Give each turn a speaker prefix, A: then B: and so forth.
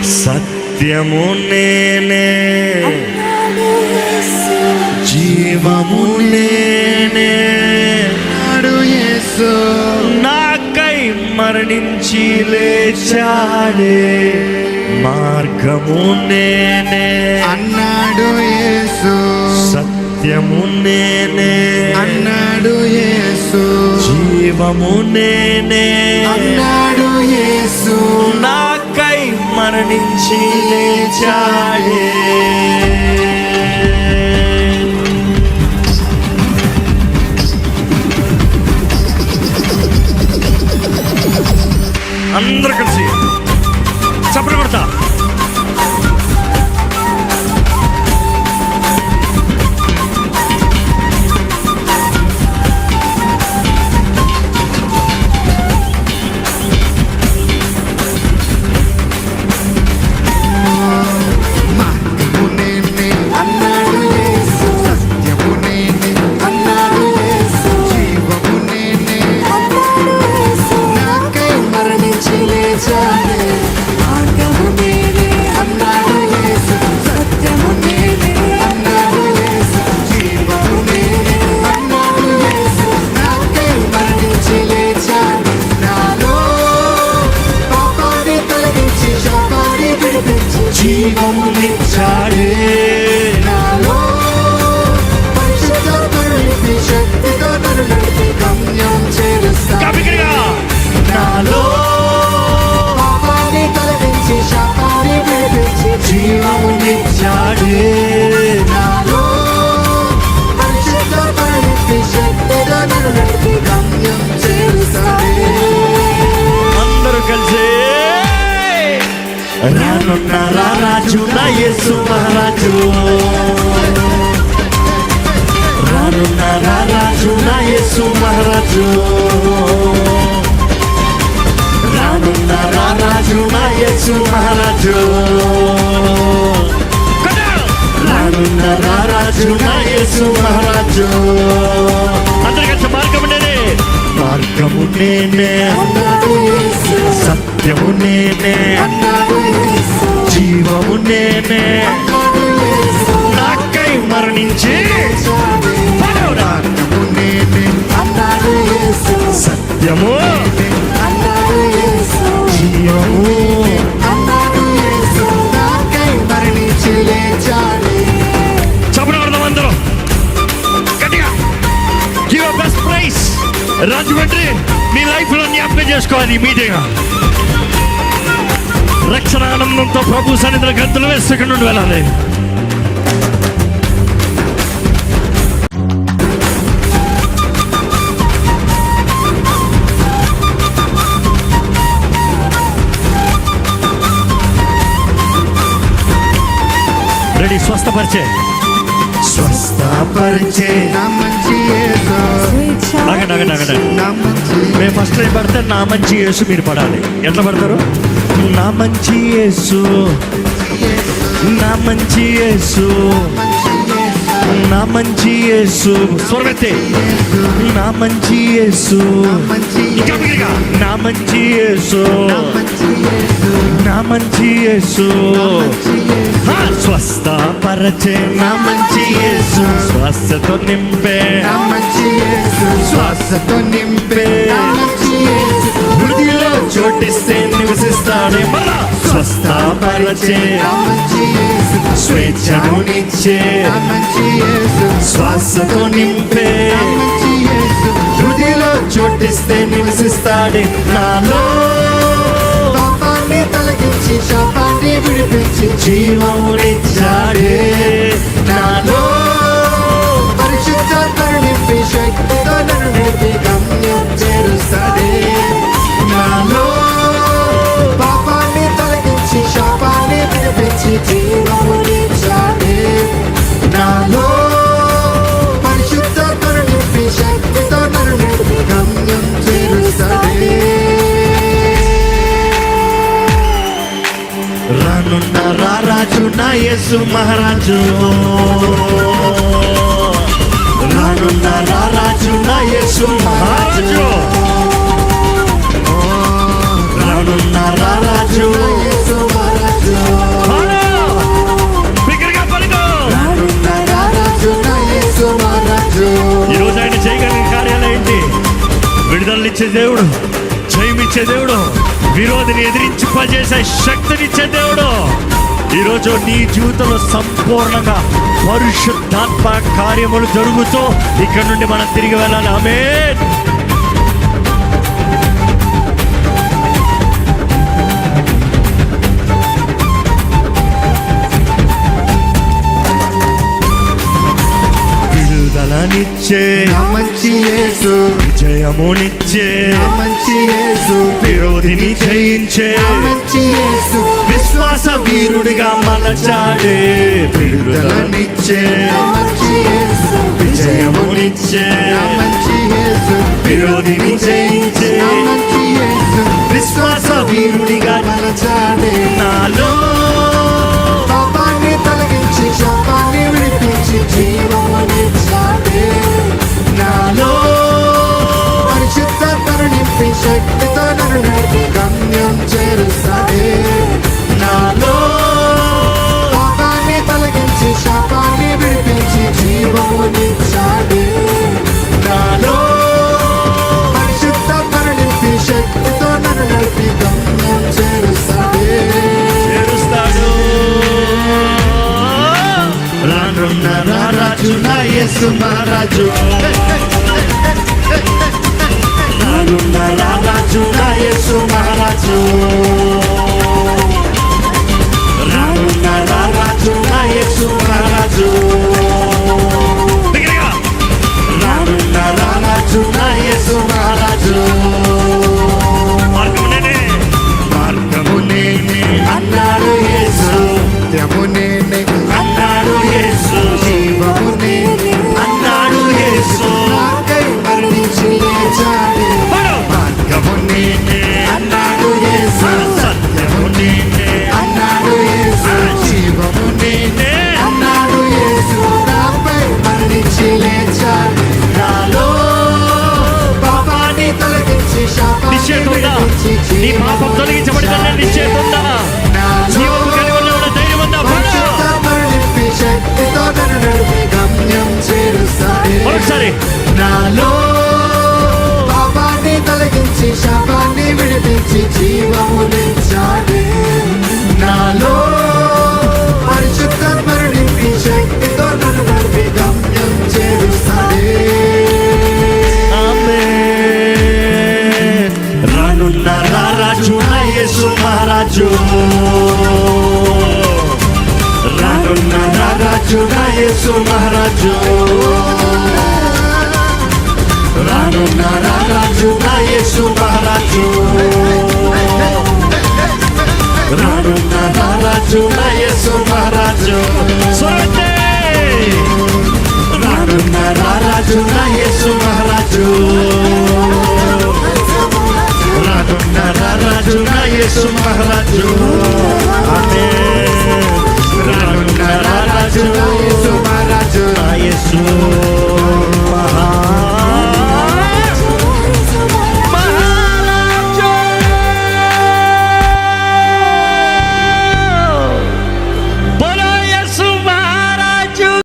A: సత్యము నేనే, జీవము నేనే,
B: యేసు
A: నాకై మరణించి లేచాడే, మార్గము నేనే
B: అన్నాడు యేసు,
A: సత్యము నేనే
B: అన్నాడు యేసు,
A: జీవము నేనే
B: అన్నాడు యేసు,
A: నాకై మరణించి లేచాడే. అందరూ కలిసి చప్పట్లు కొడతా. జీవమునిచ్చాడే,
B: నాలో పరిశుద్ధాత్మనిపి శక్తితో నన్ను నడిపి గమ్యం చేరుస్తాడు.
A: నాలో
B: పాపాన్ని తొలగించి శాపాన్ని విడిపించి
A: జీవమునిచ్చాడే,
B: నాలో పరిశుద్ధాత్మనిపి శక్తితో నన్ను నడిపి గమ్యం చేరుస్తాడు.
A: అందరూ కలిసి రానున్న రారాజు నా యేసు మహారాజు, రానున్న రారాజు నా యేసు మహారాజు, రానున్న రారాజు నా యేసు మహారాజు, రానున్న రారాజు నా యేసు మహారాజు. అందరికీ మార్గము నేనే, మార్గము నేనే, సత్యము నేనే, జీవము నేనే, నాకై మరణించి సత్యము జీవము. చెప్పడం అందరూ గట్టిగా give a best prize. Rajahmundry మీ లైఫ్ లో జ్ఞాపకం చేసుకోవాలి. ఈ మీటింగ్ రక్షణ ఆనందంతో ప్రభు సన్నిధిలో గంతులు వేసి ఇక్కడ నుండి వెళ్ళాలి. రెడీ? స్వస్థపరిచే, స్వస్థపరిచే మేము ఫస్ట్ టైం పడితే నా మంచి యేసు మీరు పడాలి. ఎట్లా పడతారు? నా మంచి యేసు, నా మంచి యేసు, నా మంచి యేసు, స్వరమెత్తే, నా మంచి యేసు, నా మంచి యేసు, నా మంచి యేసు, స్వస్థపరచే నా మంచి యేసు, స్వస్థతో నింపే,
B: శ్వాసతో నింపే,
A: హృదయలో చోటిస్తే నివసిస్తాడే. స్వస్థపరచే, స్వేచ్ఛనునిచ్చే, శ్వాసతో నింపే, హృదయలో చోటిస్తే నివసిస్తాడే. నాలో
B: పాపాన్ని తొలగించి శాపాన్ని విడిపించి
A: జీవమునిచ్చాడే, నాలో
B: పరిశుద్ధాత్మను నింపి శక్తితో నన్ను నింపి గమ్యం చేరుస్తాడే.
A: నాలో
B: పాపాన్ని తొలగించి శాపాన్ని విడిపించి జీవమునిచ్చాడే. నాలో పరిశుద్ధాత్మను నింపి శక్తితో నన్ను నింపి గమ్యం చేరుస్తాడే.
A: రానున్న రారాజు నా యేసు మహారాజు, రానున్న రారాజు నా యేసు మహారాజు, రానున్న రారాజు విజయాన్నిచ్చే దేవుడు, జయమిచ్చే దేవుడు, విరోధిని ఎదిరించిపజేసే శక్తినిచ్చే దేవుడు. ఈరోజు నీ జీవితంలో సంపూర్ణంగా పరిశుద్ధాత్మ కార్యములు జరుగుతూ ఇక్కడ నుండి మనం తిరిగి వెళ్ళాలి. ఆమేన్. విడుదలనిచ్చే
B: నా మంచి యేసు,
A: విజయమునిచ్చే
B: నా మంచి యేసు,
A: విరోధిని జయించే
B: నా మంచి యేసు,
A: విశ్వాస వీరుడిగా మలచాడే. విడుదలనిచ్చే
B: నా మంచి యేసు,
A: విజయమునిచ్చే
B: నా మంచి యేసు,
A: విరోధిని జయించే
B: నా మంచి యేసు,
A: విశ్వాస వీరుడిగా
B: మలచాడే.
A: నాలో
B: పాపాన్ని తొలగించి శాపాన్ని విడిపించి జీవమునిచ్చాడే.
A: నాలో
B: పరిశుద్ధాత్మను నింపి శక్తితో నన్ను నడిపి గమ్యం చేరుస్తాడే.
A: నాలో
B: పాపాన్ని తొలగించి శాపాన్ని విడిపించి జీవమునిచ్చాడే.
A: నాలో
B: పరిశుద్ధాత్మను నింపి శక్తితో నన్ను నడిపి గమ్యం చేరుస్తాడే.
A: చేరుస్తాడు. రానున్న రారాజు నా యేసు మహారాజు, రానున్న రారాజు నా యేసు మహారాజు, రానున్న రారాజు నా యేసు మహారాజు, రానున్న రారాజు నా యేసు మహారాజు. మార్గము నేనే, మార్గము నేనే అన్నాడు యేసు,
B: సత్యము నేనే,
A: అన్నాడు యేసు,
B: జీవము నేనే,
A: అన్నాడు యేసు.
B: నాకై మరణించి లేచాడే.
A: మార్గము నేనే
B: అన్నాడు యేసు,
A: సత్యము నేనే
B: అన్నాడు యేసు, జీవము నేనే, అన్నాడు యేసు, నాపై మరణించి లేచాడు.
A: నాలో
B: పాపాన్ని తొలగించి శాపాన్ని
A: నిశ్చయముందా?
B: విడిపించి
A: నీ పాపం తొలగించబడిందని నిశ్చయముందా? జీవము కలిగి ఉన్న ధైర్యం ఉందా?
B: పరిశుద్ధాత్మను నింపి శక్తితో నన్ను నడిపి గమ్యం చేరుస్తాడే.
A: మరొకసారి
B: నాలో పాపాన్ని తొలగించి శాపాన్ని విడిపించి జీవమునిచ్చాడే. నాలో పరిశుద్ధాత్మను నింపి శక్తితో నన్ను నడిపి గమ్యం చేరుస్తాడే.
A: ఆమేన్. రానున్న రారాజు నా యేసు మహారాజు, రానున్న రారాజు నా యేసు మహారాజు, రానున్న రారాజు నా యేసు మహారాజు.